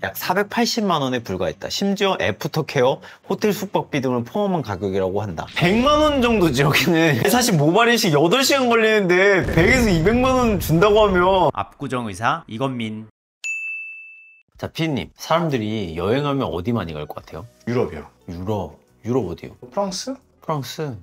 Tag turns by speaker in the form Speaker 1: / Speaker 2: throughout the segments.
Speaker 1: 약 480만 원에 불과했다. 심지어 애프터케어, 호텔 숙박비 등을 포함한 가격이라고 한다. 100만 원 정도지 여기는. 사실 모발이식 8시간 걸리는데 100에서 200만 원 준다고 하면
Speaker 2: 압구정의사 이건민.
Speaker 1: 자, 피디님, 사람들이 여행하면 어디 많이 갈 것 같아요?
Speaker 3: 유럽이요.
Speaker 1: 유럽 어디요?
Speaker 3: 프랑스?
Speaker 1: 프랑스?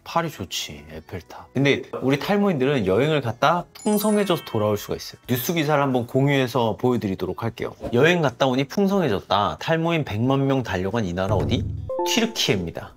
Speaker 1: 파리 좋지, 에펠탑. 근데 우리 탈모인들은 여행을 갔다 풍성해져서 돌아올 수가 있어요. 뉴스 기사를 한번 공유해서 보여드리도록 할게요. 여행 갔다 오니 풍성해졌다. 탈모인 100만 명 달려간 이 나라 어디? 튀르키예입니다.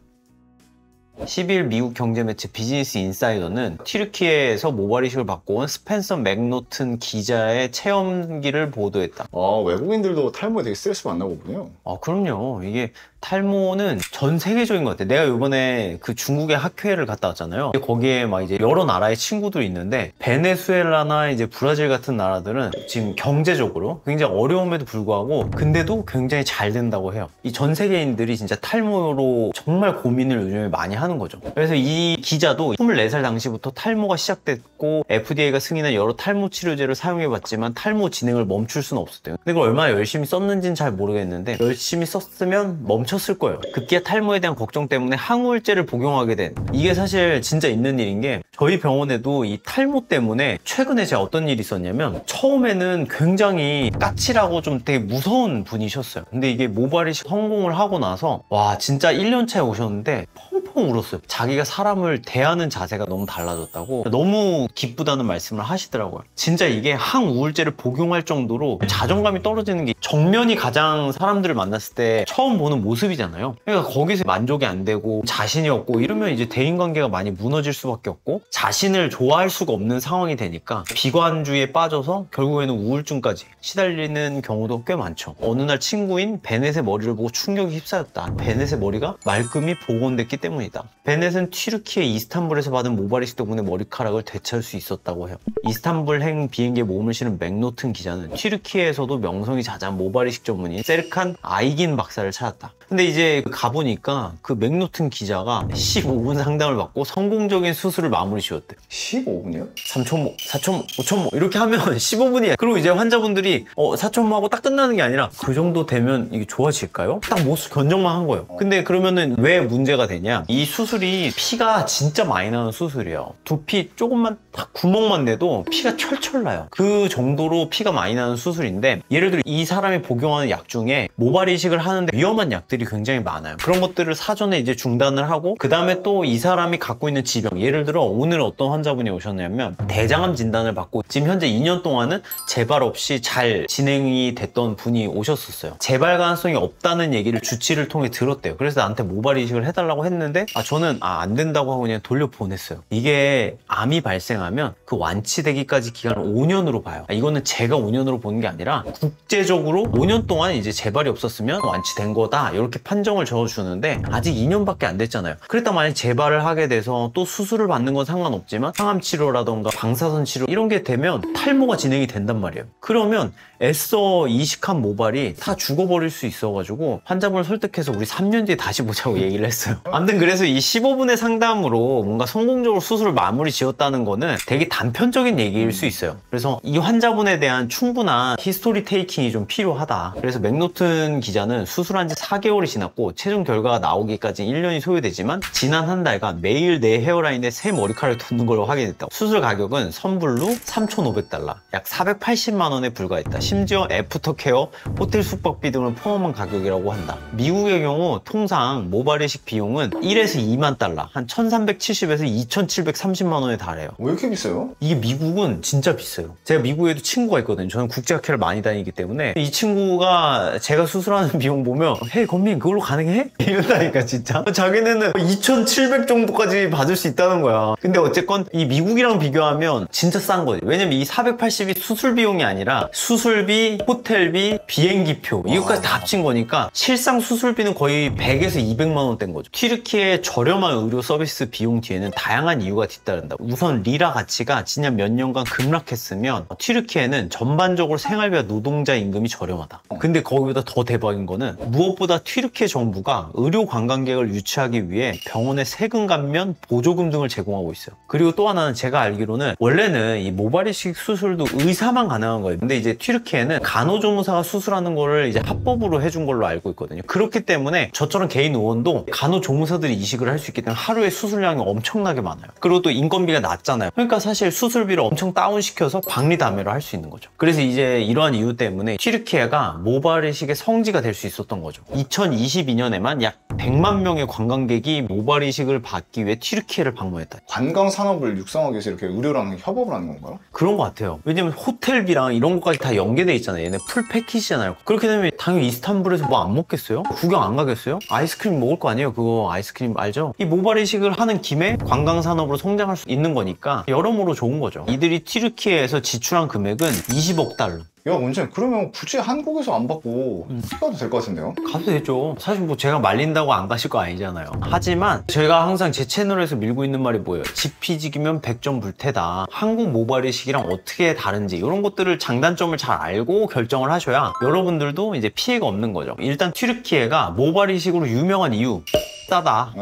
Speaker 1: 12일 미국 경제 매체 비즈니스 인사이더는 튀르키예에서 모발 이식을 받고 온 스펜서 맥노튼 기자의 체험기를 보도했다.
Speaker 3: 외국인들도 탈모에 되게 스트레스 받나 보군요.
Speaker 1: 그럼요. 이게 탈모는 전 세계적인 것 같아요. 내가 이번에 그 중국의 학회를 갔다 왔잖아요. 거기에 막 이제 여러 나라의 친구들이 있는데 베네수엘라나 이제 브라질 같은 나라들은 지금 경제적으로 굉장히 어려움에도 불구하고 근데도 굉장히 잘 된다고 해요. 이 전 세계인들이 진짜 탈모로 정말 고민을 요즘에 많이 하는 거죠. 그래서 이 기자도 24살 당시부터 탈모가 시작됐고 FDA가 승인한 여러 탈모 치료제를 사용해봤지만 탈모 진행을 멈출 수는 없었대요. 근데 그걸 얼마나 열심히 썼는지는 잘 모르겠는데 열심히 썼으면 멈췄을 거예요. 급기야 탈모에 대한 걱정 때문에 항우울제를 복용하게 된, 이게 사실 진짜 있는 일인 게 저희 병원에도 이 탈모 때문에 최근에 제가 어떤 일이 있었냐면 처음에는 굉장히 까칠하고 좀 되게 무서운 분이셨어요. 근데 이게 모발이식 성공을 하고 나서 와 진짜 1년 차에 오셨는데 펑펑 울었어요. 자기가 사람을 대하는 자세가 너무 달라졌다고 너무 기쁘다는 말씀을 하시더라고요. 진짜 이게 항우울제를 복용할 정도로 자존감이 떨어지는 게 정면이 가장 사람들을 만났을 때 처음 보는 모습이잖아요. 그러니까 거기서 만족이 안 되고 자신이 없고 이러면 이제 대인관계가 많이 무너질 수밖에 없고 자신을 좋아할 수가 없는 상황이 되니까 비관주의에 빠져서 결국에는 우울증까지 시달리는 경우도 꽤 많죠. 어느 날 친구인 베넷의 머리를 보고 충격이 휩싸였다. 베넷의 머리가 말끔히 복원됐기 때문이다. 베넷은 튀르키예 이스탄불에서 받은 모발이식 덕분에 머리카락을 되찾을 수 있었다고 해요. 이스탄불행 비행기에 몸을 실은 맥노튼 기자는 튀르키예에서도 명성이 자자한 모발이식 전문인 세르칸 아이긴 박사를 찾았다. 근데 이제 가보니까 그 맥노튼 기자가 15분 상담을 받고 성공적인 수술을 마무리 지었대.
Speaker 3: 15분이요?
Speaker 1: 3초모, 4초모, 5초모 이렇게 하면 15분이야. 그리고 이제 환자분들이 4초모하고 딱 끝나는 게 아니라 그 정도 되면 이게 좋아질까요? 딱 모습 견적만 한 거예요. 근데 그러면은 왜 문제가 되냐? 이 수술이 피가 진짜 많이 나는 수술이에요. 두피 조금만 딱 구멍만 내도 피가 철철 나요. 그 정도로 피가 많이 나는 수술인데 예를 들어 이 사람이 복용하는 약 중에 모발 이식을 하는데 위험한 약들이 굉장히 많아요. 그런 것들을 사전에 이제 중단을 하고 그 다음에 또 이 사람이 갖고 있는 질병, 예를 들어 오늘 어떤 환자분이 오셨냐면 대장암 진단을 받고 지금 현재 2년 동안은 재발 없이 잘 진행이 됐던 분이 오셨었어요. 재발 가능성이 없다는 얘기를 주치를 통해 들었대요. 그래서 나한테 모발 이식을 해달라고 했는데 저는 안 된다고 하고 그냥 돌려보냈어요. 이게 암이 발생하면 그 완치되기까지 기간을 5년으로 봐요. 이거는 제가 5년으로 보는 게 아니라 국제적으로 5년 동안 이제 재발이 없었으면 완치된 거다 이렇게 판정을 적어주는데 아직 2년밖에 안 됐잖아요. 그랬다 만약 재발을 하게 돼서 또 수술을 받는 건 상관없지만 항암 치료라던가 방사선 치료 이런 게 되면 탈모가 진행이 된단 말이에요. 그러면 애써 이식한 모발이 다 죽어버릴 수 있어가지고 환자분을 설득해서 우리 3년 뒤에 다시 보자고 얘기를 했어요. 아무튼 그래서 이 15분의 상담으로 뭔가 성공적으로 수술을 마무리 지었다는 거는 되게 단편적인 얘기일 수 있어요. 그래서 이 환자분에 대한 충분한 히스토리 테이킹이 좀 필요하다. 그래서 맥노튼 기자는 수술한 지 4개월이 지났고 최종 결과가 나오기까지 1년이 소요되지만 지난 한 달간 매일 내 헤어라인에 새 머리카락을 돋는 걸로 확인했다고. 수술 가격은 선불로 3,500달러, 약 480만 원에 불과했다. 심지어 애프터케어, 호텔 숙박비 등을 포함한 가격이라고 한다. 미국의 경우 통상 모발 이식 비용은 1에서 2만 달러, 한 1,370에서 2,730만 원에 달해요.
Speaker 3: 왜 이렇게 비싸요?
Speaker 1: 이게 미국은 진짜 비싸요. 제가 미국에도 친구가 있거든요. 저는 국제학회를 많이 다니기 때문에 이 친구가 제가 수술하는 비용 보면 헤이 건민 그걸로 가능해? 이런다니까 진짜. 자기네는 2,700 정도까지 받을 수 있다는 거야. 근데 어쨌건 이 미국이랑 비교하면 진짜 싼 거지. 왜냐면 이 480이 수술 비용이 아니라 수술비, 호텔비, 비행기표 이것까지 다 합친 거니까 실상 수술비는 거의 100에서 200만 원대인 거죠. 튀르키예의 저렴한 의료 서비스 비용 뒤에는 다양한 이유가 뒤따른다. 우선 리라 가치가 지난 몇 년간 급락했으면 튀르키예는 전반적으로 생활비와 노동자 임금이 저렴하다. 근데 거기보다 더 대박인 거는 무엇보다 튀르키예 정부가 의료 관광객을 유치하기 위해 병원에 세금 감면, 보조금 등을 제공하고 있어요. 그리고 또 하나는 제가 알기로는 원래는 이 모발이식 수술도 의사만 가능한 거예요. 근데 이제 튀르키예는 간호조무사가 수술하는 거를 이제 합법으로 해준 걸로 알고 있거든요. 그렇기 때문에 저처럼 개인 의원도 간호조무사들이 이식을 할 수 있기 때문에 하루에 수술량이 엄청나게 많아요. 그리고 또 인건비가 낮잖아요. 그러니까 사실 수술비를 엄청 다운시켜서 박리담회로 할 수 있는 거죠. 그래서 이제 이러한 이유 때문에 튀르키예가 모발이식의 성지가 될 수 있었던 거죠. 2022년에만 약 100만 명의 관광객이 모발이식을 받기 위해 튀르키예를 방문했다.
Speaker 3: 관광 산업을 육성하기 위해서 이렇게 의료랑 협업을 하는 건가요?
Speaker 1: 그런 것 같아요. 왜냐면 호텔비랑 이런 것까지 다 연계돼 있잖아요. 얘네 풀 패키지잖아요. 그렇게 되면 당연히 이스탄불에서 뭐 안 먹겠어요? 구경 안 가겠어요? 아이스크림 먹을 거 아니에요? 그거 아이스크림 알죠? 이 모발이식을 하는 김에 관광산업으로 성장할 수 있는 거니까 여러모로 좋은 거죠. 이들이 튀르키예에서 지출한 금액은 20억 달러.
Speaker 3: 야, 원장님, 그러면 굳이 한국에서 안 받고 가도 될 것 같은데요?
Speaker 1: 가도 되죠. 사실 뭐 제가 말린다고 안 가실 거 아니잖아요. 하지만 제가 항상 제 채널에서 밀고 있는 말이 뭐예요? 지피지기면 백전불태다. 한국 모발이식이랑 어떻게 다른지 이런 것들을 장단점을 잘 알고 결정을 하셔야 여러분들도 이제 피해가 없는 거죠. 일단 튀르키예가 모발이식으로 유명한 이유 싸다.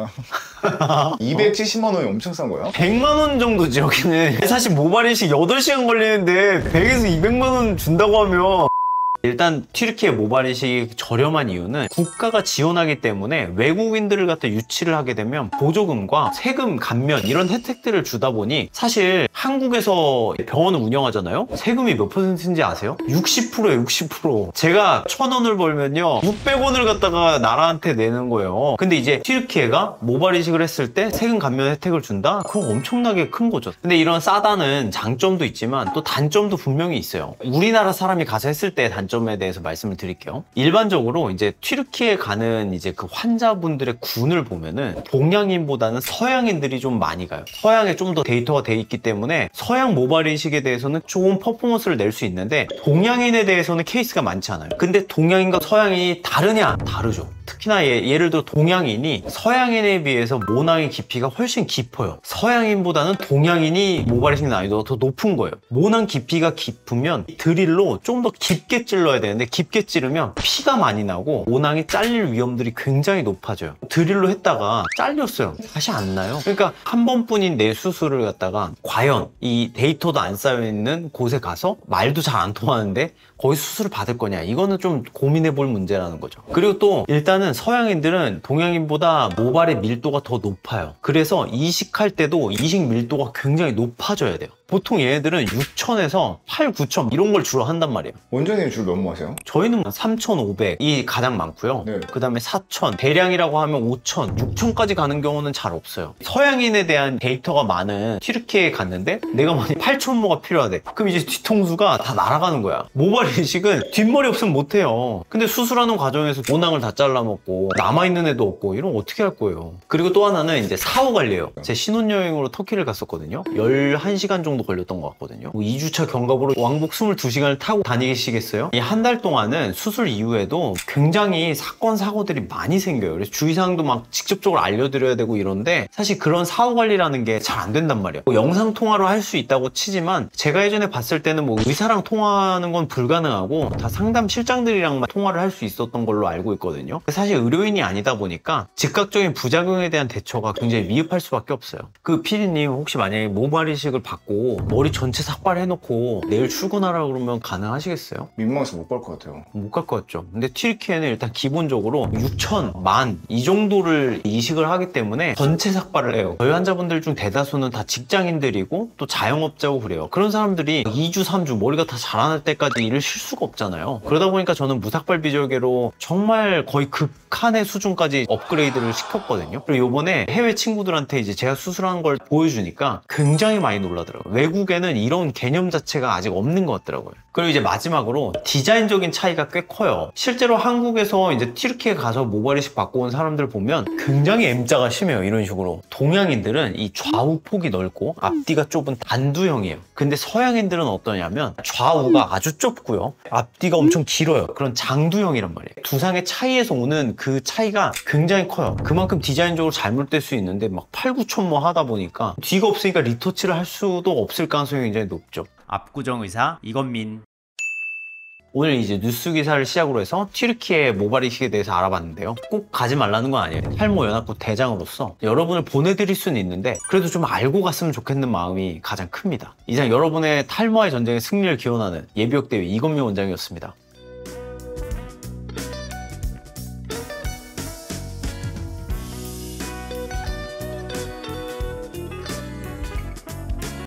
Speaker 3: 270만 원이 엄청 싼 거야?
Speaker 1: 100만 원 정도지 여기는. 사실 모발이식 8시간 걸리는데 100에서 200만 원 준다고 하면 일단 튀르키예 모발이식이 저렴한 이유는 국가가 지원하기 때문에 외국인들을 갖다 유치를 하게 되면 보조금과 세금 감면 이런 혜택들을 주다 보니 사실 한국에서 병원을 운영하잖아요. 세금이 몇 %인지 아세요? 60%예요. 60%. 제가 1,000원을 벌면요 600원을 갖다가 나라한테 내는 거예요. 근데 이제 튀르키예가 모발이식을 했을 때 세금 감면 혜택을 준다? 그럼 엄청나게 큰 거죠. 근데 이런 싸다는 장점도 있지만 또 단점도 분명히 있어요. 우리나라 사람이 가서 했을 때 점에 대해서 말씀을 드릴게요. 일반적으로 이제 튀르키예 가는 이제 그 환자분들의 군을 보면은 동양인보다는 서양인들이 좀 많이 가요. 서양에 좀 더 데이터가 돼 있기 때문에 서양 모발이식에 대해서는 좋은 퍼포먼스를 낼 수 있는데 동양인에 대해서는 케이스가 많지 않아요. 근데 동양인과 서양인이 다르냐? 다르죠. 특히나 예를 들어 동양인이 서양인에 비해서 모낭의 깊이가 훨씬 깊어요. 서양인보다는 동양인이 모발이식 난이도가 더 높은 거예요. 모낭 깊이가 깊으면 드릴로 좀 더 깊게 찔러야 되는데 깊게 찌르면 피가 많이 나고 모낭이 잘릴 위험들이 굉장히 높아져요. 드릴로 했다가 잘렸어요. 다시 안 나요. 그러니까 한 번뿐인 내 수술을 갖다가 과연 이 데이터도 안 쌓여있는 곳에 가서 말도 잘 안 통하는데 거기 수술을 받을 거냐, 이거는 좀 고민해 볼 문제라는 거죠. 그리고 또 일단은 서양인들은 동양인보다 모발의 밀도가 더 높아요. 그래서 이식할 때도 이식 밀도가 굉장히 높아져야 돼요. 보통 얘네들은 6,000에서 8, 9,000 이런 걸 주로 한단 말이에요.
Speaker 3: 원장님 줄 몇 모 하세요?
Speaker 1: 저희는 3,500이 가장 많고요.
Speaker 3: 네.
Speaker 1: 그 다음에 4,000, 대량이라고 하면 5,000, 6,000까지 가는 경우는 잘 없어요. 서양인에 대한 데이터가 많은 튀르키예에 갔는데 내가 만약 8,000모가 필요하대. 그럼 이제 뒤통수가 다 날아가는 거야. 모발 이식은 뒷머리 없으면 못해요. 근데 수술하는 과정에서 모낭을 다 잘라먹고 남아있는 애도 없고 이러면 어떻게 할 거예요. 그리고 또 하나는 이제 사후 관리예요. 제 신혼여행으로 터키를 갔었거든요. 11시간 정도 걸렸던 것 같거든요. 2주차 경과보로 왕복 22시간을 타고 다니시겠어요? 이 한 달 동안은 수술 이후에도 굉장히 사건 사고들이 많이 생겨요. 그래서 주의사항도 막 직접적으로 알려드려야 되고 이런데 사실 그런 사후 관리라는 게 잘 안 된단 말이에요. 뭐 영상 통화로 할 수 있다고 치지만 제가 예전에 봤을 때는 뭐 의사랑 통화하는 건 불가능하고 다 상담 실장들이랑만 통화를 할 수 있었던 걸로 알고 있거든요. 사실 의료인이 아니다 보니까 즉각적인 부작용에 대한 대처가 굉장히 미흡할 수밖에 없어요. 그 PD님 혹시 만약에 모발 이식을 받고 머리 전체 삭발해놓고 내일 출근하라 그러면 가능하시겠어요?
Speaker 3: 민망해서 못 갈 것 같아요.
Speaker 1: 못 갈 것 같죠. 근데 튀르키예는 일단 기본적으로 6,000, 10,000 이 정도를 이식을 하기 때문에 전체 삭발을 해요. 저희 환자분들 중 대다수는 다 직장인들이고 또 자영업자고 그래요. 그런 사람들이 2주, 3주 머리가 다 자라날 때까지 일을 쉴 수가 없잖아요. 그러다 보니까 저는 무삭발 비절개로 정말 거의 극한의 수준까지 업그레이드를 시켰거든요. 그리고 요번에 해외 친구들한테 이제 제가 수술한 걸 보여주니까 굉장히 많이 놀라더라고요. 외국에는 이런 개념 자체가 아직 없는 것 같더라고요. 그리고 이제 마지막으로 디자인적인 차이가 꽤 커요. 실제로 한국에서 이제 튀르키예 가서 모발 이식 받고 온 사람들 보면 굉장히 M자가 심해요. 이런 식으로. 동양인들은 이 좌우 폭이 넓고 앞뒤가 좁은 단두형이에요. 근데 서양인들은 어떠냐면 좌우가 아주 좁고요. 앞뒤가 엄청 길어요. 그런 장두형이란 말이에요. 두상의 차이에서 오는 그 차이가 굉장히 커요. 그만큼 디자인적으로 잘못될 수 있는데 막 8, 9천 뭐 하다 보니까 뒤가 없으니까 리터치를 할 수도 없을 가능성이 굉장히 높죠.
Speaker 2: 압구정 의사 이건민.
Speaker 1: 오늘 이제 뉴스 기사를 시작으로 해서 튀르키예 모발 이식에 대해서 알아봤는데요. 꼭 가지 말라는 건 아니에요. 탈모 연합국 대장으로서 여러분을 보내드릴 수는 있는데 그래도 좀 알고 갔으면 좋겠는 마음이 가장 큽니다. 이상 여러분의 탈모와의 전쟁의 승리를 기원하는 예비역 대회 이건민 원장이었습니다.